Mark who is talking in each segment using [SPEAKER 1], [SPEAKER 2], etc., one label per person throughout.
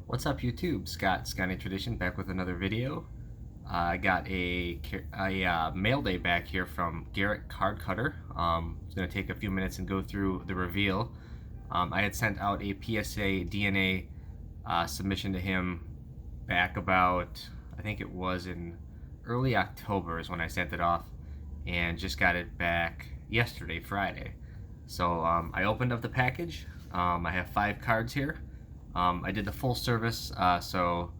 [SPEAKER 1] What's up, YouTube? Scotty Tradition back with another video. I got a mail day back here from Garrett Card Cutter. It's going to take a few minutes and go through the reveal. I had sent out a PSA DNA submission to him back about, I think it was in early October is when I sent it off, and just got it back yesterday, Friday. So I opened up the package. I have 5 cards here. I did the full service, so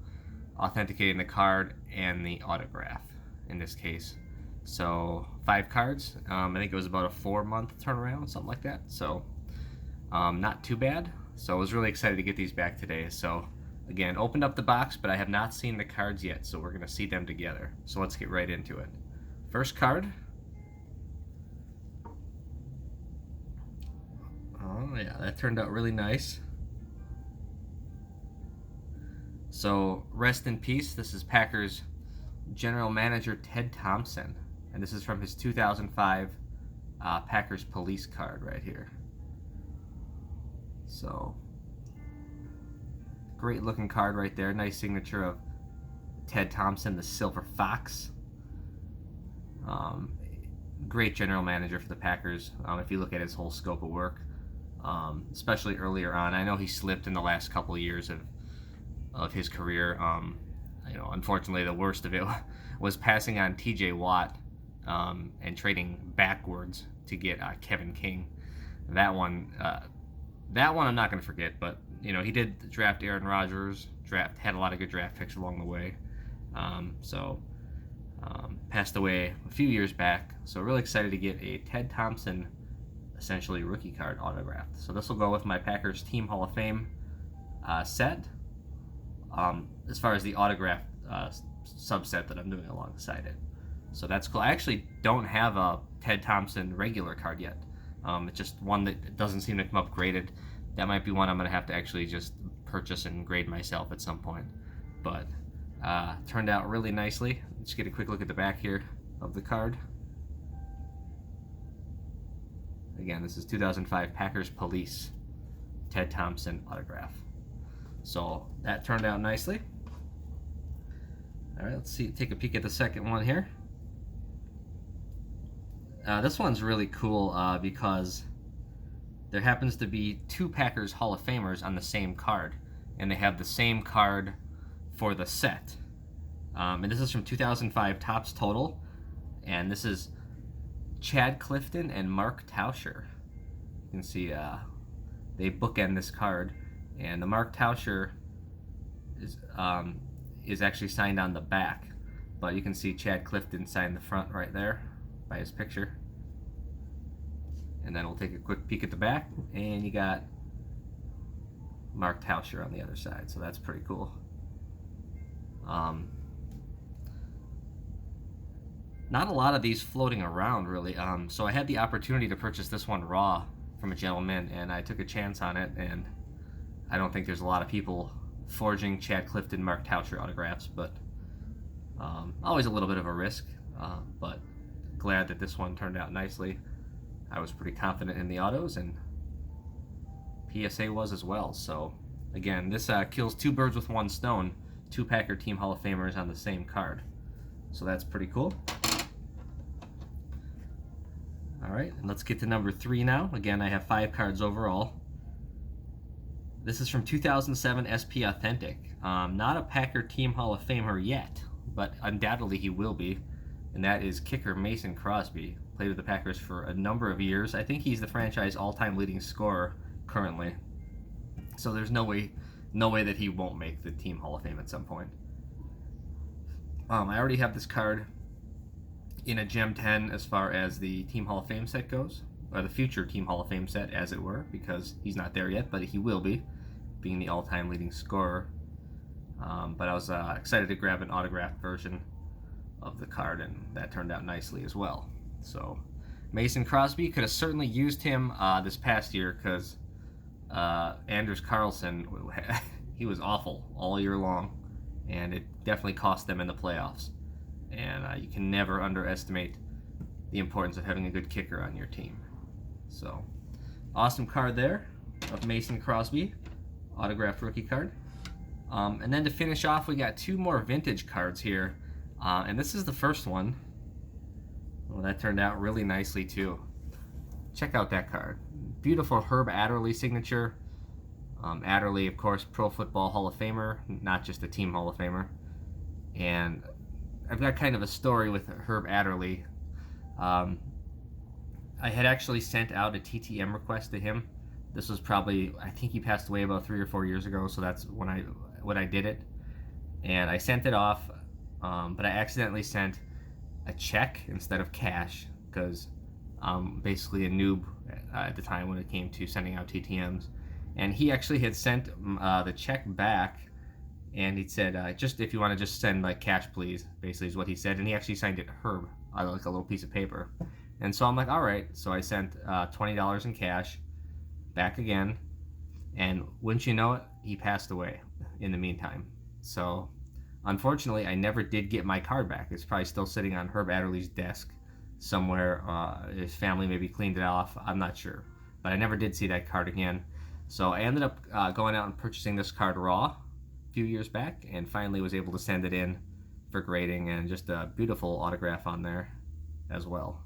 [SPEAKER 1] authenticating the card and the autograph in this case. So 5 cards. I think it was about a 4-month turnaround, something like that. So not too bad. So I was really excited to get these back today. So again, opened up the box, but I have not seen the cards yet, so we're going to see them together. So let's get right into it. First card. Oh yeah, that turned out really nice. So rest in peace. This is Packers General Manager Ted Thompson, and this is from his 2005 Packers Police card right here. So great looking card right there. Nice signature of Ted Thompson, the Silver Fox. Great general manager for the Packers. If you look at his whole scope of work, especially earlier on. I know he slipped in the last couple of years of his career. Unfortunately, the worst of it was passing on T.J. Watt and trading backwards to get Kevin King. That one I'm not going to forget. But he did draft Aaron Rodgers. Had a lot of good draft picks along the way. Passed away a few years back. So really excited to get a Ted Thompson, essentially rookie card autographed. So this will go with my Packers Team Hall of Fame set. As far as the autograph subset that I'm doing alongside it. So that's cool. I actually don't have a Ted Thompson regular card yet. It's just one that doesn't seem to come up graded. That might be one I'm going to have to actually just purchase and grade myself at some point. But turned out really nicely. Let's get a quick look at the back here of the card. Again, this is 2005 Packers Police Ted Thompson autograph. So that turned out nicely. All right, let's see. Take a peek at the second one here. This one's really cool because there happens to be 2 Packers Hall of Famers on the same card, and they have the same card for the set. And this is from 2005 Topps Total, and this is Chad Clifton and Mark Tauscher. You can see they bookend this card. And the Mark Tauscher is actually signed on the back, but you can see Chad Clifton signed the front right there by his picture. And then we'll take a quick peek at the back, and you got Mark Tauscher on the other side, so that's pretty cool. Not a lot of these floating around, really. So I had the opportunity to purchase this one raw from a gentleman, and I took a chance on it, and I don't think there's a lot of people forging Chad Clifton, Mark Tauscher autographs, but always a little bit of a risk, but glad that this one turned out nicely. I was pretty confident in the autos, and PSA was as well. So again, this kills 2 birds with 1 stone, 2 Packer Team Hall of Famers on the same card. So that's pretty cool. All right, and let's get to number 3 now. Again, I have 5 cards overall. This is from 2007 SP Authentic. Not a Packer Team Hall of Famer yet, but undoubtedly he will be. And that is kicker Mason Crosby. Played with the Packers for a number of years. I think he's the franchise all-time leading scorer currently. So there's no way that he won't make the Team Hall of Fame at some point. I already have this card in a Gem 10 as far as the Team Hall of Fame set goes, or the future Team Hall of Fame set, as it were, because he's not there yet, but he will be, being the all-time leading scorer. But I was excited to grab an autographed version of the card, and that turned out nicely as well. So Mason Crosby, could have certainly used him this past year, because Anders Carlson, he was awful all year long, and it definitely cost them in the playoffs. And you can never underestimate the importance of having a good kicker on your team. So awesome card there of Mason Crosby, autographed rookie card. And then to finish off, we got 2 more vintage cards here. And this is the first one. Well, that turned out really nicely too. Check out that card. Beautiful Herb Adderley signature. Adderley, of course, Pro Football Hall of Famer, not just a team Hall of Famer. And I've got kind of a story with Herb Adderley. I had actually sent out a TTM request to him. This was probably, I think he passed away about 3 or 4 years ago, so that's when I did it. And I sent it off, but I accidentally sent a check instead of cash because I'm basically a noob at the time when it came to sending out TTMs. And he actually had sent the check back, and he said, just if you want to just send like cash, please, basically is what he said. And he actually signed it Herb, like a little piece of paper. And so I'm like, all right. So I sent $20 in cash back again, and wouldn't you know it, he passed away in the meantime. So unfortunately, I never did get my card back. It's probably still sitting on Herb Adderley's desk somewhere. His family maybe cleaned it off. I'm not sure, but I never did see that card again. So I ended up going out and purchasing this card raw a few years back, and finally was able to send it in for grading, and just a beautiful autograph on there as well.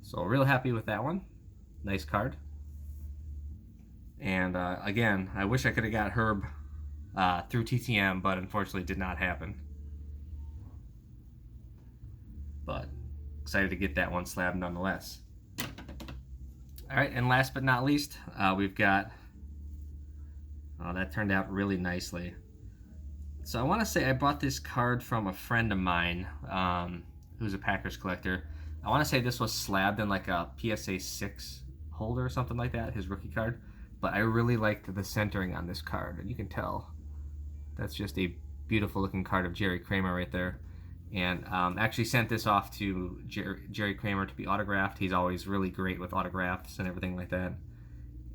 [SPEAKER 1] So real happy with that one. Nice card. And again, I wish I could have got Herb through TTM, but unfortunately it did not happen. But excited to get that one slabbed nonetheless. All right, and last but not least, we've got, that turned out really nicely. So I want to say I bought this card from a friend of mine who's a Packers collector. I want to say this was slabbed in like a PSA 6 holder or something like that, his rookie card. But I really liked the centering on this card, and you can tell that's just a beautiful looking card of Jerry Kramer right there. And actually sent this off to Jerry Kramer to be autographed. He's always really great with autographs and everything like that.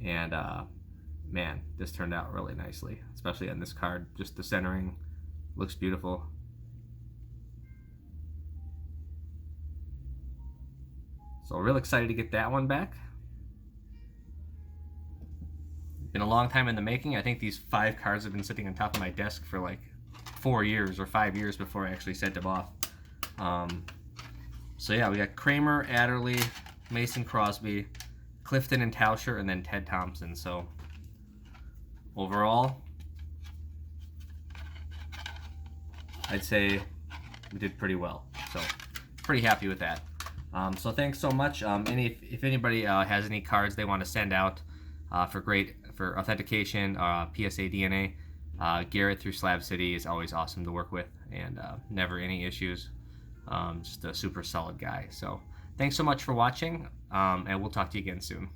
[SPEAKER 1] And man, this turned out really nicely, especially on this card. Just the centering looks beautiful. So real excited to get that one back. Been a long time in the making. I think these 5 cards have been sitting on top of my desk for like 4 years or 5 years before I actually sent them off. So yeah, we got Kramer, Adderley, Mason Crosby, Clifton and Tauscher, and then Ted Thompson. So overall, I'd say we did pretty well. So pretty happy with that. So thanks so much. And if anybody has any cards they want to send out for authentication, PSA DNA, Garrett through Slab City is always awesome to work with, and never any issues. Just a super solid guy. So thanks so much for watching, and we'll talk to you again soon.